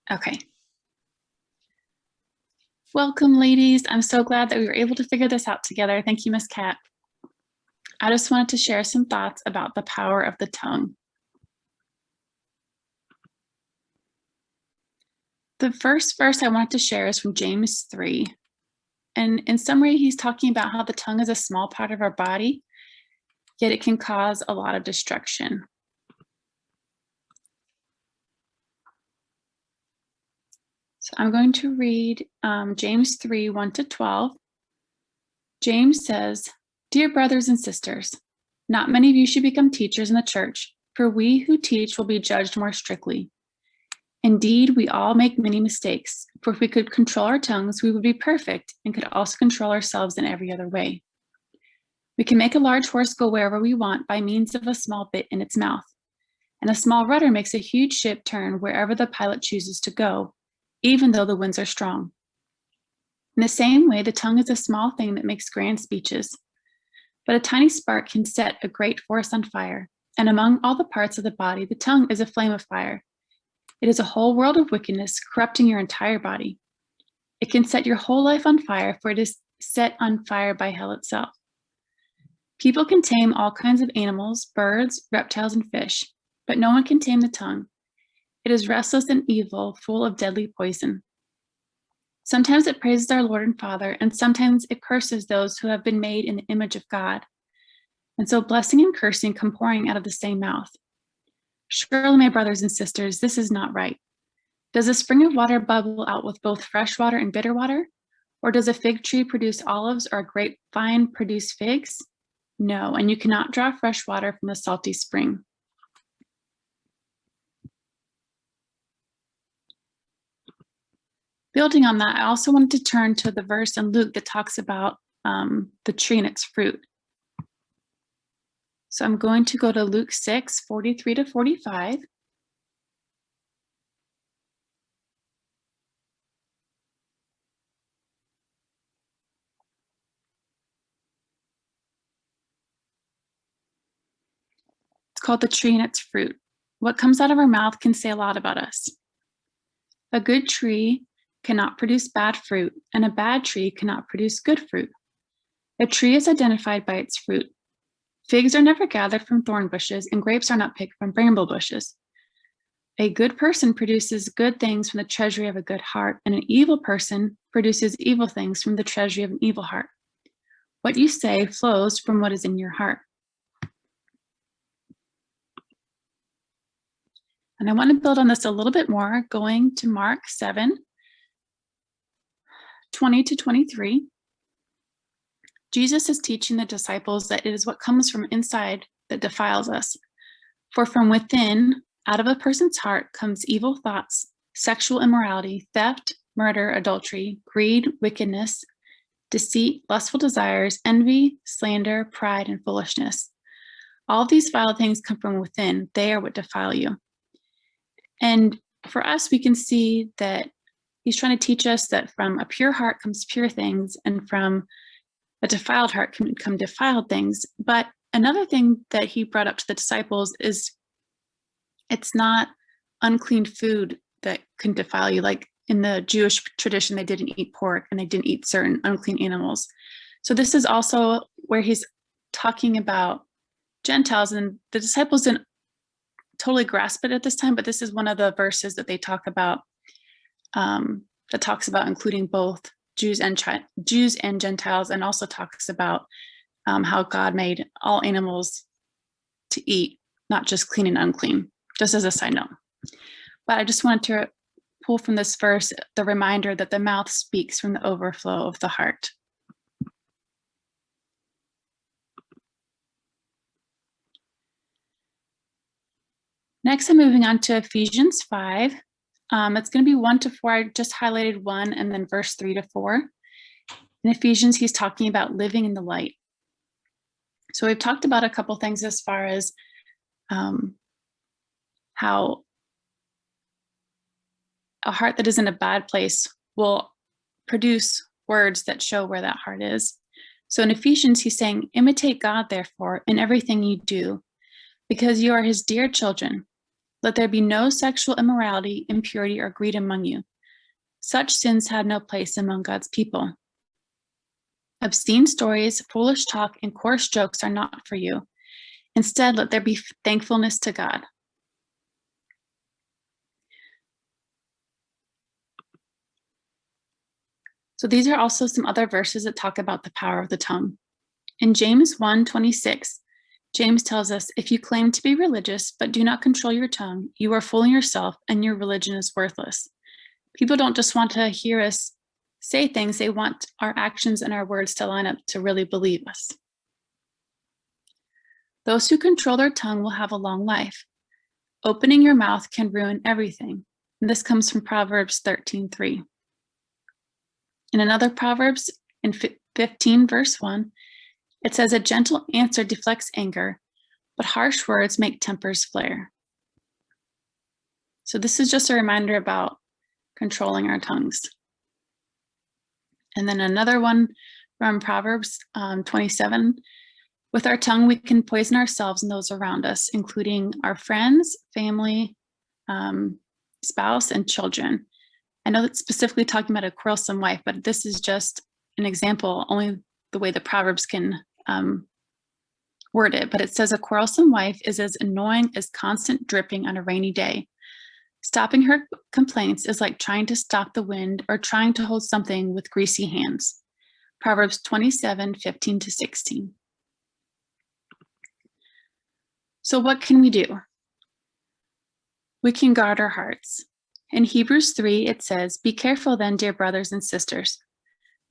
Okay. Welcome, ladies. I'm so glad that we were able to figure this out together. Thank you, Miss Kat. I just wanted to share some thoughts about the power of the tongue. The first verse I wanted to share is from James 3. And in summary, he's talking about how the tongue is a small part of our body, yet it can cause a lot of destruction. So I'm going to read James 3, 1-12. James says, "Dear brothers and sisters, not many of you should become teachers in the church, for we who teach will be judged more strictly. Indeed, we all make many mistakes, for if we could control our tongues, we would be perfect and could also control ourselves in every other way. We can make a large horse go wherever we want by means of a small bit in its mouth, and a small rudder makes a huge ship turn wherever the pilot chooses to go, even though the winds are strong. In the same way, the tongue is a small thing that makes grand speeches, but a tiny spark can set a great forest on fire, and among all the parts of the body, the tongue is a flame of fire. It is a whole world of wickedness, corrupting your entire body. It can set your whole life on fire, for it is set on fire by hell itself. People can tame all kinds of animals, birds, reptiles, and fish, but no one can tame the tongue. It is restless and evil, full of deadly poison. Sometimes it praises our Lord and Father, and sometimes it curses those who have been made in the image of God. And so blessing and cursing come pouring out of the same mouth. Surely, my brothers and sisters, this is not right. Does a spring of water bubble out with both fresh water and bitter water? Or does a fig tree produce olives or a grapevine produce figs? No, and you cannot draw fresh water from a salty spring. Building on that, I also wanted to turn to the verse in Luke that talks about the tree and its fruit. So I'm going to go to Luke 6, 43-45. It's called The Tree and Its Fruit. What comes out of our mouth can say a lot about us. A good tree cannot produce bad fruit, and a bad tree cannot produce good fruit. A tree is identified by its fruit. Figs are never gathered from thorn bushes, and grapes are not picked from bramble bushes. A good person produces good things from the treasury of a good heart, and an evil person produces evil things from the treasury of an evil heart. What you say flows from what is in your heart. And I want to build on this a little bit more, going to Mark 7, 20-23. Jesus is teaching the disciples that it is what comes from inside that defiles us. For from within, out of a person's heart, comes evil thoughts, sexual immorality, theft, murder, adultery, greed, wickedness, deceit, lustful desires, envy, slander, pride, and foolishness. All of these vile things come from within. They are what defile you. And for us, we can see that he's trying to teach us that from a pure heart comes pure things, and from a defiled heart can come defiled things. But another thing that he brought up to the disciples is it's not unclean food that can defile you. Like in the Jewish tradition, they didn't eat pork and they didn't eat certain unclean animals. So this is also where he's talking about Gentiles, and the disciples didn't totally grasp it at this time, but this is one of the verses that they talk about, that talks about including both Jews and Gentiles, and also talks about how God made all animals to eat, not just clean and unclean, just as a side note. But I just wanted to pull from this verse the reminder that the mouth speaks from the overflow of the heart. Next, I'm moving on to Ephesians 5. It's going to be 1-4. I just highlighted 1, and then verse 3-4. In Ephesians, he's talking about living in the light. So we've talked about a couple things as far as how a heart that is in a bad place will produce words that show where that heart is. So in Ephesians, he's saying, imitate God, therefore, in everything you do, because you are his dear children. Let there be no sexual immorality, impurity, or greed among you. Such sins have no place among God's people. Obscene stories, foolish talk, and coarse jokes are not for you. Instead, let there be thankfulness to God. So these are also some other verses that talk about the power of the tongue. In James 1:26, James tells us, if you claim to be religious but do not control your tongue, you are fooling yourself and your religion is worthless. People don't just want to hear us say things, they want our actions and our words to line up to really believe us. Those who control their tongue will have a long life. Opening your mouth can ruin everything. And this comes from Proverbs 13:3. In another Proverbs, in 15 verse 1, it says, a gentle answer deflects anger, but harsh words make tempers flare. So this is just a reminder about controlling our tongues. And then another one from Proverbs 27, with our tongue, we can poison ourselves and those around us, including our friends, family, spouse, and children. I know that's specifically talking about a quarrelsome wife, but this is just an example, only the way the Proverbs can word it. But it says a quarrelsome wife is as annoying as constant dripping on a rainy day. Stopping her complaints is like trying to stop the wind or trying to hold something with greasy hands. Proverbs 27:15-16. So what can we do? We can guard our hearts. In Hebrews 3, it says, be careful then, dear brothers and sisters.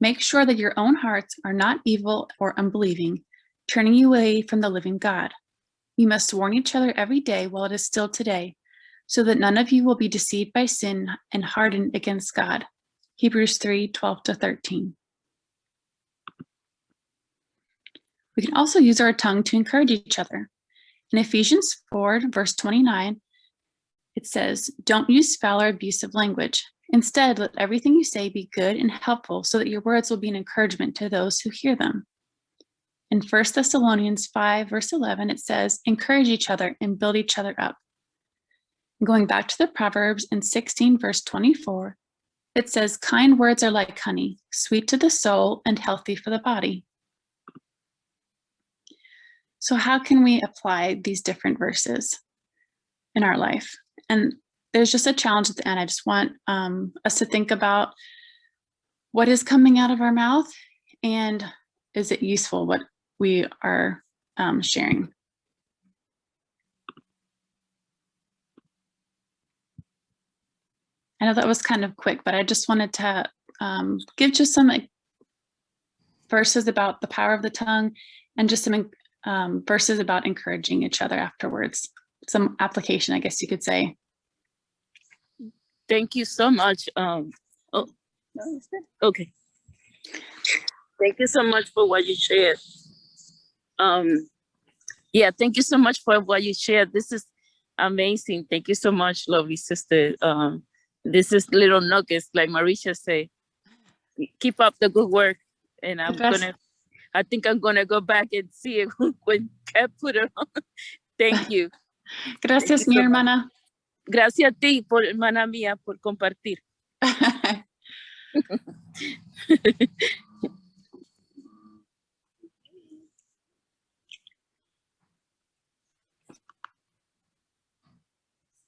Make sure that your own hearts are not evil or unbelieving, turning you away from the living God. You must warn each other every day while it is still today, so that none of you will be deceived by sin and hardened against God. Hebrews 3:12-13. We can also use our tongue to encourage each other. In Ephesians 4, verse 29, it says, don't use foul or abusive language. Instead, let everything you say be good and helpful so that your words will be an encouragement to those who hear them. In 1 Thessalonians 5, verse 11, it says, encourage each other and build each other up. Going back to the Proverbs in 16, verse 24, it says, kind words are like honey, sweet to the soul and healthy for the body. So how can we apply these different verses in our life? And there's just a challenge at the end. I just want us to think about what is coming out of our mouth and is it useful what we are sharing. I know that was kind of quick, but I just wanted to give just some verses about the power of the tongue and just some verses about encouraging each other afterwards. Some application, I guess you could say. Thank you so much. Okay. Thank you so much for what you shared. Yeah, thank you so much for what you shared. This is amazing. Thank you so much, lovely sister. This is little nuggets, like Marisha said. Keep up the good work. And I think I'm gonna go back and see it when Kat put it on. Thank you. Gracias, mi hermana. Gracias a ti, hermana mía, por compartir.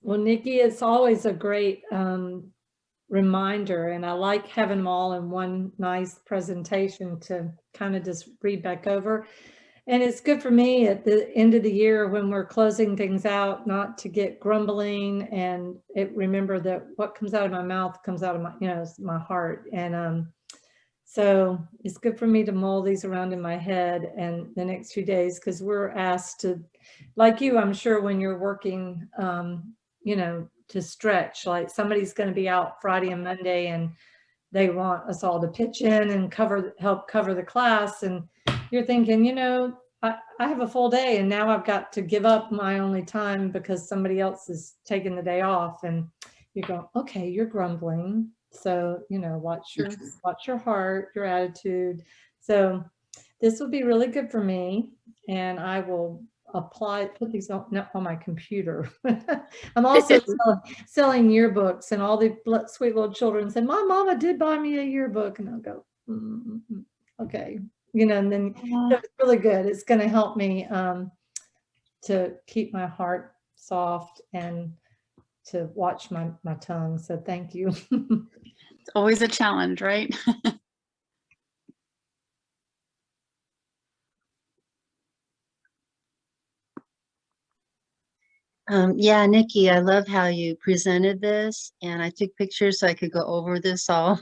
Well, Nikki, it's always a great reminder, and I like having them all in one nice presentation to kind of just read back over. And it's good for me at the end of the year when we're closing things out, not to get grumbling and remember that what comes out of my mouth comes out of my, my heart. And so it's good for me to mull these around in my head and the next few days, because we're asked to, like you, I'm sure when you're working, to stretch, like somebody's going to be out Friday and Monday and they want us all to pitch in and help cover the class. And you're thinking, I have a full day and now I've got to give up my only time because somebody else is taking the day off. And you go, okay, you're grumbling. So, watch your heart, your attitude. So this will be really good for me. And I will put these on my computer. I'm also selling yearbooks, and all the sweet little children said, my mama did buy me a yearbook. And I'll go, okay. And then it's really good. It's going to help me to keep my heart soft and to watch my tongue. So thank you. It's always a challenge, right? Yeah, Nikki, I love how you presented this, and I took pictures so I could go over this all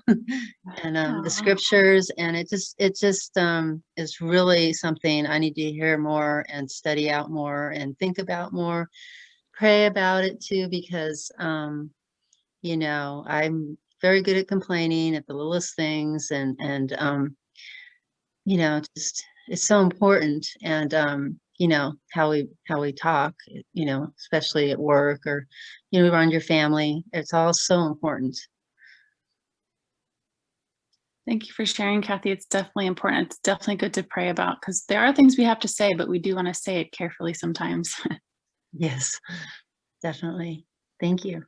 and the scriptures, and it just is really something I need to hear more and study out more and think about more, pray about it too, because you know, I'm very good at complaining at the littlest things, and you know, just it's so important. And you know, how we talk, you know, especially at work or, you know, around your family. It's all so important. Thank you for sharing, Kathy. It's definitely important. It's definitely good to pray about, because there are things we have to say, but we do want to say it carefully sometimes. Yes, definitely. Thank you.